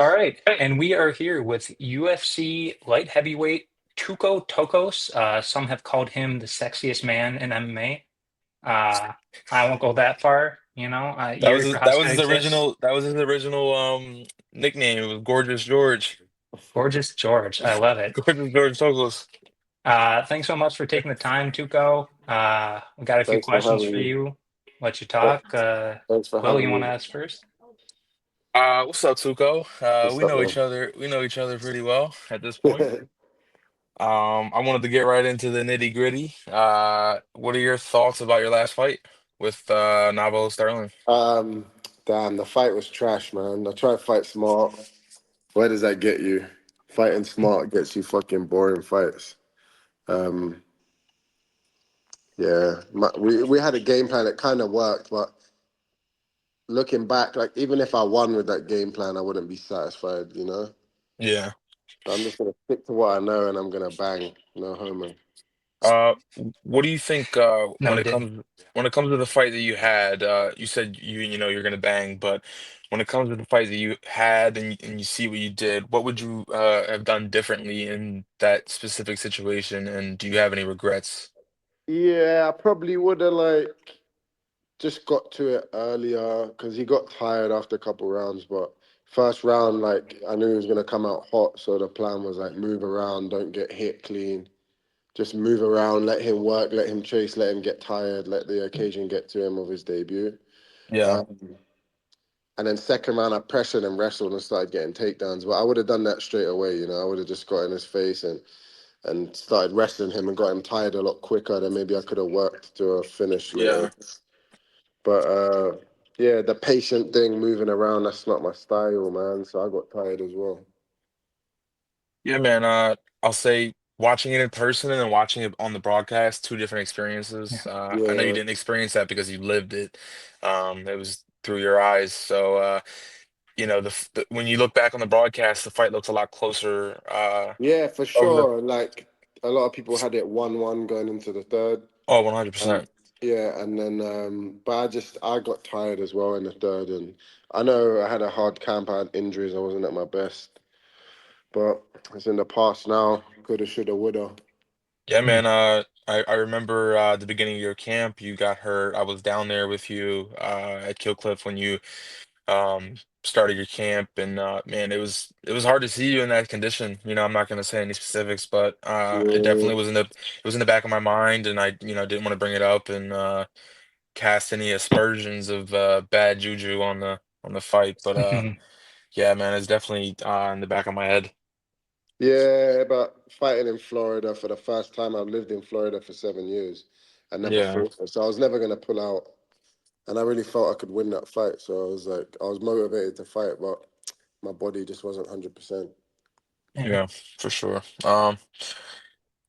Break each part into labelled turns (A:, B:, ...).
A: All right, and we are here with UFC Light Heavyweight Tuco Tokkos. Some have called him the sexiest man in MMA. I won't go that far, your
B: That
A: husband
B: was his
A: exists.
B: original nickname. It was Gorgeous George.
A: Gorgeous George, I love it.
B: Gorgeous George Douglas.
A: Thanks so much for taking the time, Tuco. We got a few
C: Thanks for
A: questions
C: having
A: for
C: me.
A: you. Let you
C: Th-
A: talk.
C: Thanks for
A: Will, you
C: having
A: want to
C: me.
A: ask first?
B: What's up, Tuco?
C: What's
B: We
C: up,
B: know
C: man?
B: each other. We know each other pretty well at this point. I wanted to get right into the nitty gritty. What are your thoughts about your last fight with Navo Sterling?
C: um, Damn, the fight was trash, man. I try to fight smart. Where does that get you? Fighting smart gets you fucking boring fights. Um, yeah, we had a game plan that kind of worked, but looking back, like even if I won with that game plan, I wouldn't be satisfied, you know.
B: Yeah.
C: So I'm just gonna stick to what I know, and I'm gonna bang, no homo.
B: Uh, what do you think
A: No, we did.
B: when it comes to the fight that you had? You said you're gonna bang, but when it comes to the fight that you had and you see what you did, what would you have done differently in that specific situation? And do you have any regrets?
C: Yeah, I probably would have just got to it earlier because he got tired after a couple rounds. But first round, like I knew he was gonna come out hot, so the plan was like move around, don't get hit clean, just move around, let him work, let him chase, let him get tired, let the occasion get to him of his debut.
B: Yeah,
C: Um, and then second round, I pressured and wrestled and started getting takedowns. But I would have done that straight away, you know. I would have just got in his face and started wrestling him and got him tired a lot quicker than maybe I could have worked to a finish later.
B: yeah,
C: But yeah, the patient thing, moving around, that's not my style, man. So I got tired as well.
B: yeah, man. I'll say watching it in person and then watching it on the broadcast, two different experiences. I know you
C: Yeah,
B: didn't experience that because you lived it. It was through your eyes. So. When you look back on the broadcast, the fight looks a lot closer.
C: yeah, for
B: Over the
C: sure. Like a lot of people had it 1-1 going into the third.
B: Oh,
C: Um,
B: 100%.
C: yeah, and then but I got tired as well in the third, and I know I had a hard camp. I had injuries. I wasn't at my best, but it's in the past now. Coulda, shoulda, woulda.
B: Yeah,
A: Hmm.
B: man. I remember the beginning of your camp, you got hurt. I was down there with you at Kill Cliff when you um started your camp, and man, it was hard to see you in that condition. I'm not gonna say any specifics, but it
C: Yeah.
B: definitely was in the back of my mind, and I didn't want to bring it up and cast any aspersions of bad juju on the fight, but yeah, man, it's definitely in the back of my head.
C: Yeah, but fighting in Florida for the first time, I've lived in Florida for 7 years. I never
B: Yeah.
C: fought, so I was never gonna pull out, and I really felt I could win that fight. So I was motivated to fight, but my body just wasn't 100%.
A: Yeah.
B: Yeah, for sure.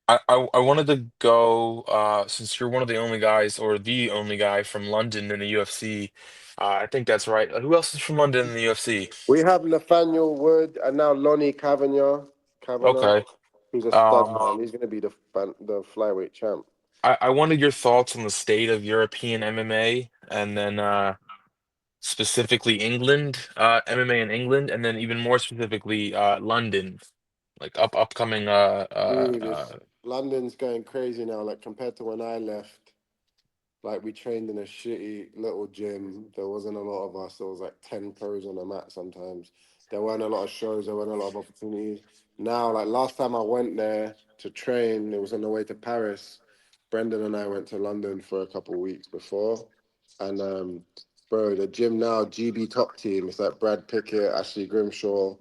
B: I wanted to go since you're one of the only guys or the only guy from London in the UFC. I think that's right. Who else is from London in the UFC?
C: We have Nathaniel Wood and now Lonnie Kavanagh,
B: Okay.
C: who's a stud
B: Um,
C: man. He's gonna be the flyweight champ.
B: I wanted your thoughts on the state of European MMA and then specifically England, MMA in England, and then even more specifically London, like upcoming
C: Dude, it's London's going crazy now. Like compared to when I left. Like we trained in a shitty little gym. There wasn't a lot of us. There was like 10 pros on the mat sometimes. There weren't a lot of shows, there weren't a lot of opportunities. Now, like last time I went there to train, it was on the way to Paris. Brendan and I went to London for a couple of weeks before. And bro, the gym now, GB top team, it's like Brad Pickett, Ashley Grimshaw,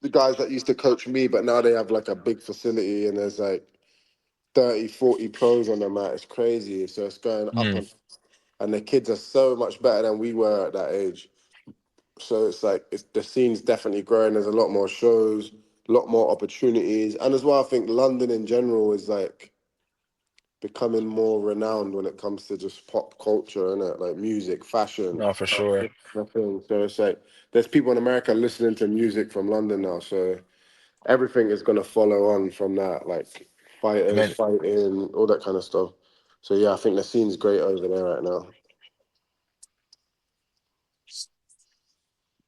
C: the guys that used to coach me, but now they have like a big facility and there's like 30, 40 pros on the mat. It's crazy. So it's going up
B: mm,
C: and the kids are so much better than we were at that age. So it's like the scene's definitely growing. There's a lot more shows, a lot more opportunities, and as well, I think London in general is like becoming more renowned when it comes to just pop culture and like music, fashion,
B: no, for sure.
C: nothing. So it's like there's people in America listening to music from London now. So everything is gonna follow on from that, like
B: I
C: fighters
B: mean,
C: fighting, all that kind of stuff. So yeah, I think the scene's great over there right now.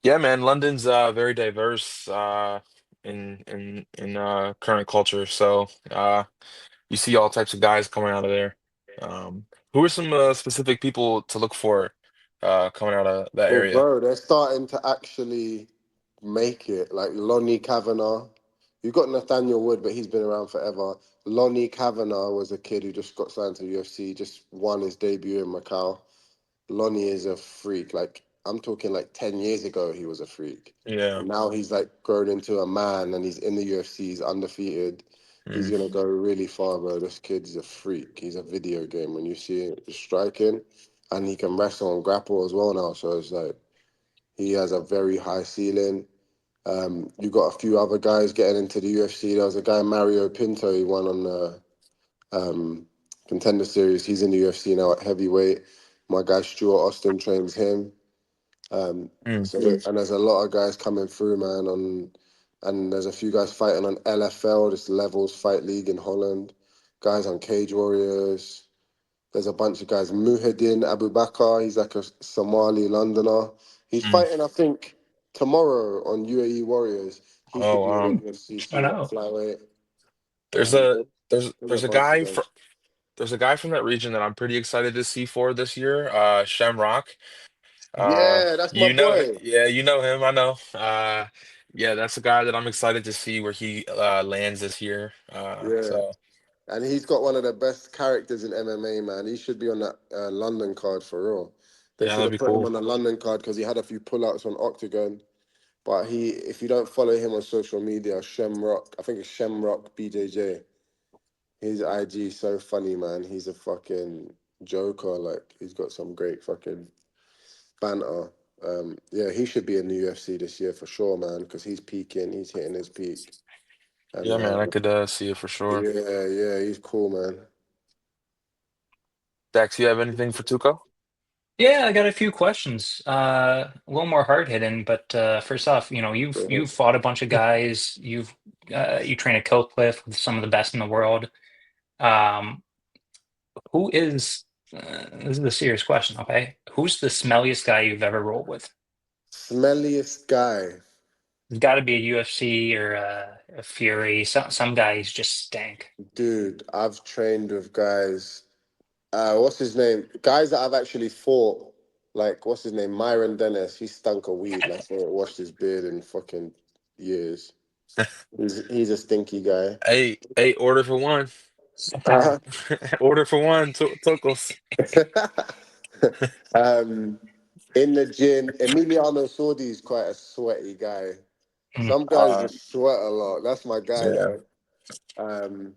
B: Yeah, man, London's very diverse in current culture. So you see all types of guys coming out of there. Who are some specific people to look for coming out of that
C: Oh,
B: area?
C: bro, they're starting to actually make it. Like Lonnie Kavanagh. You got Nathaniel Wood, but he's been around forever. Lonnie Kavanagh was a kid who just got signed to the UFC, just won his debut in Macau. Lonnie is a freak. Like I'm talking like 10 years ago, he was a freak.
B: Yeah.
C: And now he's like grown into a man and he's in the UFC, he's undefeated. He's
B: Mm.
C: gonna go really far, bro. This kid's a freak. He's a video game when you see him striking. And he can wrestle and grapple as well now. So it's like he has a very high ceiling. You got a few other guys getting into the UFC. There was a guy, Mario Pinto, he won on the um, Contender Series. He's in the UFC now at heavyweight. My guy Stuart Austin trains him. Um,
B: Mm.
C: and there's a lot of guys coming through, man. And there's a few guys fighting on LFL, this Levels Fight League in Holland. Guys on Cage Warriors. There's a bunch of guys. Muhyiddin Abu Bakr, he's like a Somali Londoner. He's
B: Mm.
C: fighting, I think, tomorrow on UAE Warriors. He
B: Oh,
C: should be in the
B: wow.
C: UFC
A: I
C: soon at
A: know.
C: flyweight.
B: There's
C: Um,
B: a
C: there's there's a
B: there's a
C: bunch of
B: guy
C: guys.
B: from that region that I'm pretty excited to see for this year. Shamrock.
C: Yeah, that's my boy.
B: Yeah, you know him. I know. Yeah, that's a guy that I'm excited to see where he lands this year.
C: Yeah. And he's got one of the best characters in MMA, man. He should be on that London card for real. They
B: Yeah,
C: should
B: that'd
C: have
B: be
C: put him
B: cool.
C: on the London card because he had a few pullouts on Octagon. But if you don't follow him on social media, Shemrock, I think it's Shemrock BJJ. His IG is so funny, man. He's a fucking joker. Like he's got some great fucking banter. Yeah, he should be in the UFC this year for sure, man, because he's peaking. He's hitting his peak.
B: Yeah,
C: And
B: man, I could see it for sure.
C: yeah, he's cool, man.
B: Dax, you have anything for Tuco?
A: Yeah, I got a few questions. A little more hard hitting, but first off, you've fought a bunch of guys. You train at Cliff with some of the best in the world. Um, who is this is a serious question, okay? Who's the smelliest guy you've ever rolled with?
C: Smelliest guy.
A: It's got to be a UFC or a Fury. Some guys just stank.
C: Dude, I've trained with guys. What's his name? Guys that I've actually fought. Like, what's his name? Myron Dennis. He stunk of weed. Like, he ain't washed his beard in fucking years. He's a stinky guy.
B: Hey, order for one.
C: Uh,
B: Order for one, Tokkos.
C: um, in the gym, Emiliano Sordi is quite a sweaty guy.
A: Mm.
C: Some guys just sweat a lot. That's my guy
B: Yeah.
C: though. Um,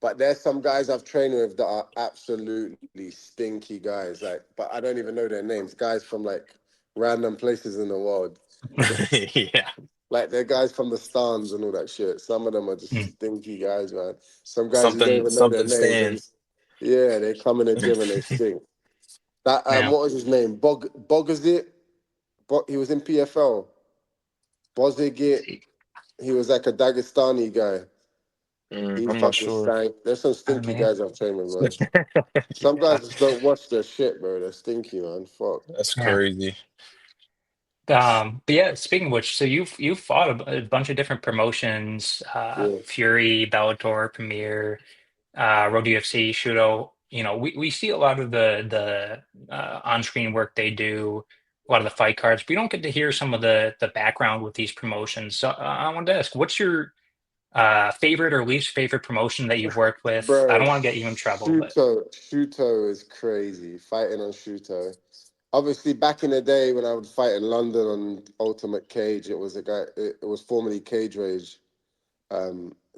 C: But there's some guys I've trained with that are absolutely stinky guys. Like, but I don't even know their names. Guys from like random places in the world.
B: Yeah.
C: Like they're guys from the stands and all that shit. Some of them are just
A: Mm.
C: stinky guys, man. Some guys you don't
B: Something
C: even know their
B: something
C: names.
B: Stan.
C: Yeah, they come in the gym and they stink. That
A: Yeah.
C: what was his name? Bogazit. He was in PFL. Bozigit.
A: See,
C: He was like a Dagestani guy. He
B: I'm not
C: fucking
B: sure.
C: stank. There's some
A: I
C: stinky
A: mean,
C: guys I've trained with, man. Some
B: Yeah,
C: guys just don't watch their shit, bro. They're stinky, man. Fuck.
B: that's
A: yeah.
B: crazy.
A: But yeah, speaking of which, so you've fought a bunch of different promotions,
C: Yeah.
A: Fury, Bellator, Premier, Road UFC, Shudo. We see a lot of the on-screen work they do, a lot of the fight cards. We don't get to hear some of the background with these promotions. So I wanted to ask, what's your favorite or least favorite promotion that you've worked with? I
C: Bro,
A: don't want to get you in trouble, but
C: Shuto is crazy. Fighting on Shuto. Obviously, back in the day when I would fight in London on Ultimate Cage, it was a guy. It was formerly Cage Rage.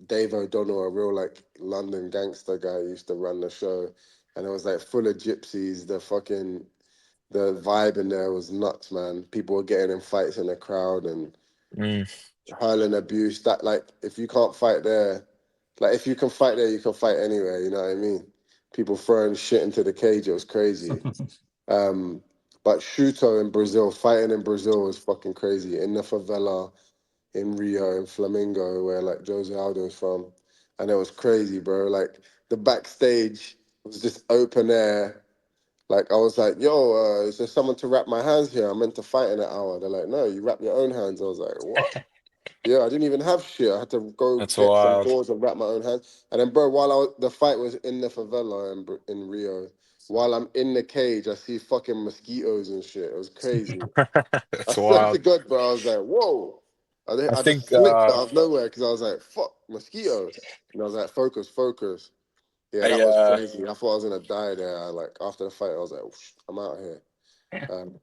C: Dave O'Donnell, a real like London gangster guy, used to run the show, and it was like full of gypsies. The vibe in there was nuts, man. People were getting in fights in the crowd and
B: Mm.
C: hurling abuse. That like if you can't fight there, like if you can fight there, you can fight anywhere. You know what I mean? People throwing shit into the cage. It was crazy. Um, but Shuto in Brazil, fighting in Brazil was fucking crazy. In the favela in Rio, in Flamingo, where like Jose Aldo's from, and it was crazy, bro. Like the backstage was just open air. Like I was like, yo, is there someone to wrap my hands here? I'm meant to fight in an hour. They're like, no, you wrap your own hands. I was like, what? Yeah, I didn't even have shit. I had to go
B: That's
C: get some
B: wild.
C: gauze and wrap my own hands. And then, bro, while the fight was in the favela in Rio, while I'm in the cage, I see fucking mosquitoes and shit. It was crazy. I
B: That's
C: swear to
B: wild.
C: God, bro, I was like, whoa.
B: I
C: I
B: think
C: just flipped out of nowhere because I was like, fuck, mosquito. And I was like, focus, focus. Yeah,
B: I
C: that was crazy. I thought I was gonna die there. Like after the fight, I was like, "Whoosh, I'm out here."
A: Yeah.
C: Um,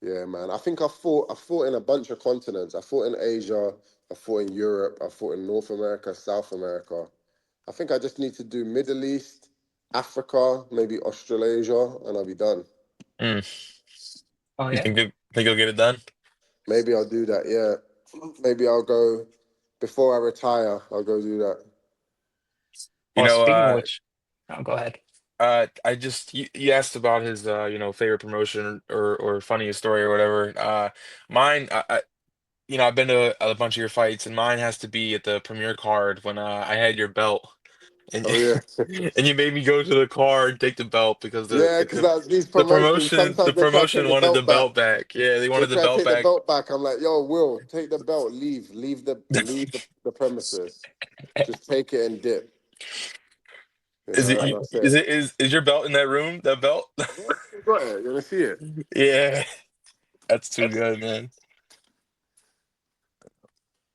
C: yeah, man. I think I fought in a bunch of continents. I fought in Asia. I fought in Europe. I fought in North America, South America. I think I just need to do Middle East, Africa, maybe Australasia, and I'll be done.
B: mm,
A: Oh
B: you
A: yeah.
B: think you'll get it done?
C: Maybe I'll do that. Yeah. Maybe I'll go before I retire. I'll go do that.
B: You
A: Well,
B: know,
A: speaking of which, oh, go ahead.
B: I just you asked about his favorite promotion or funniest story or whatever. Mine, I've been to a bunch of your fights, and mine has to be at the premiere card when I had your belt, and
C: Oh yeah.
B: and you made me go to the car and take the belt because
C: Yeah, because these promotions
B: the
C: sometimes they try to take
B: promotion
C: the
B: wanted the
C: belt back.
B: belt back. Yeah, they
C: They
B: wanted the
C: try to
B: belt
C: take the
B: back.
C: belt back. I'm like, yo, Will, take the belt, leave the premises. Just take it and dip. You
B: Is
C: know,
B: it
C: and
B: you-
C: that's it.
B: is your belt in that room? That belt?
C: Yeah, you got it. You wanna see it?
B: Yeah, that's too good, man.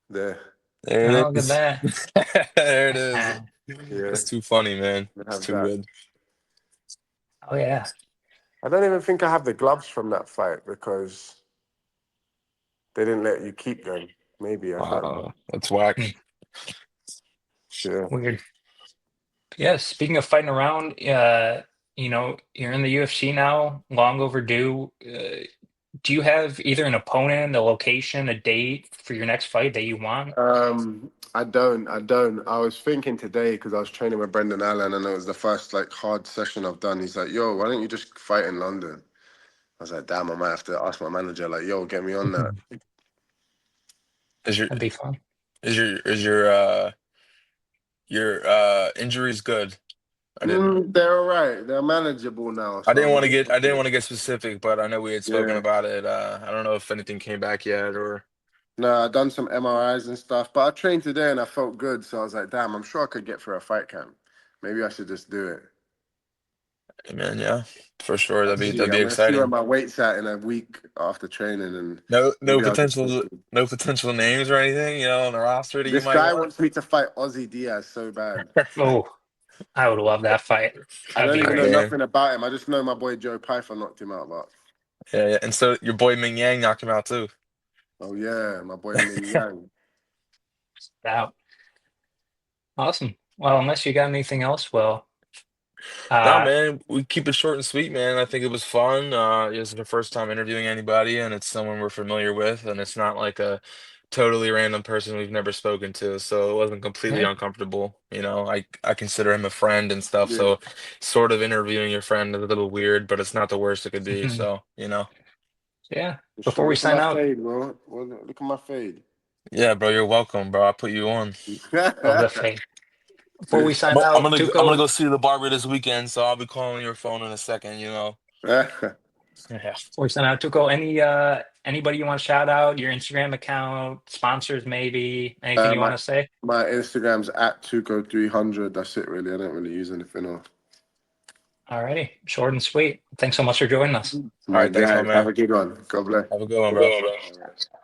C: There.
B: There
A: Oh,
B: it
A: look at
B: is.
A: that.
B: There it is.
C: Yeah.
B: That's too funny, man.
C: I
B: It's
C: have
B: too
C: that.
B: good.
A: Oh yeah.
C: I don't even think I have the gloves from that fight because they didn't let you keep them. Maybe I can't remember.
B: Wow, that's whack.
A: Hmm,
C: Yeah.
A: weird. Yeah, speaking of fighting around, you're in the UFC now, long overdue. Do you have either an opponent, a location, a date for your next fight that you want?
C: I don't. I don't. I was thinking today because I was training with Brendan Allen and it was the first like hard session I've done. He's like, "Yo, why don't you just fight in London?" I was like, "Damn, I might have to ask my manager, like, yo, get me on that."
A: Mhm.
B: Is your
A: That'd be fun.
B: is your injuries good? I didn't
C: They're all right. They're manageable now,
B: I
C: so
B: didn't
C: I'm
B: want to
C: not
B: get I didn't
C: fucking.
B: want to get specific, but I know we had spoken
C: Yeah.
B: about it. I don't know if anything came back yet or
C: No, I done some MRIs and stuff, but I trained today and I felt good, so I was like, "Damn, I'm sure I could get through a fight camp. Maybe I should just do it."
B: man, yeah, for sure.
C: I'll
B: That'd
C: see.
B: be
C: I'm gonna see where
B: exciting.
C: my weight's at in a week after training, and
B: No
C: maybe I'll just.
B: no potential names or anything, on the roster that you
C: This
B: might
C: guy
B: want.
C: wants me to fight Ozzy Diaz so bad.
A: Oh, I would love that fight.
C: I
A: That'd
C: don't
A: be
C: even know
A: great.
B: Man.
C: nothing about him. I just know my boy Joe Python knocked him out. But
B: Yeah, yeah. And so your boy Ming Yang knocked him out too.
C: oh yeah, my boy Ming Yang.
A: That awesome. Well, unless you got anything else, well,
B: Nah,
A: uh,
B: man, we keep it short and sweet, man. I think it was fun. It was the first time interviewing anybody, and it's someone we're familiar with, and it's not like a totally random person we've never spoken to, so it wasn't completely
A: yeah.
B: uncomfortable. I consider him a friend and stuff,
C: Yeah,
B: so sort of interviewing your friend is a little weird, but it's not the worst it could be.
A: Mhm.
B: So.
A: Yeah.
C: for
A: Before
C: sure.
A: we
C: Look at
A: sign
C: my
A: out,
C: fade, bro. Well, look at my fade.
B: Yeah, bro, you're welcome, bro. I put you on.
A: love the fade. Before we sign out,
B: I'm gonna
A: Tuco.
B: go see the barber this weekend, so I'll be calling your phone in a second.
A: Yeah. Before we sign out, Tuco, anybody you want to shout out? Your Instagram account, sponsors, maybe anything you want
C: my
A: to say?
C: my Instagram's at Tuco300. That's it, really. I don't really use anything else.
A: Alrighty, short and sweet. Thanks so much for joining us.
B: All
C: My
B: right, thanks, my
C: guys, have
B: man.
C: a good one. God bless.
B: Have a good one,
C: Have a
B: bro.
C: good one, bro.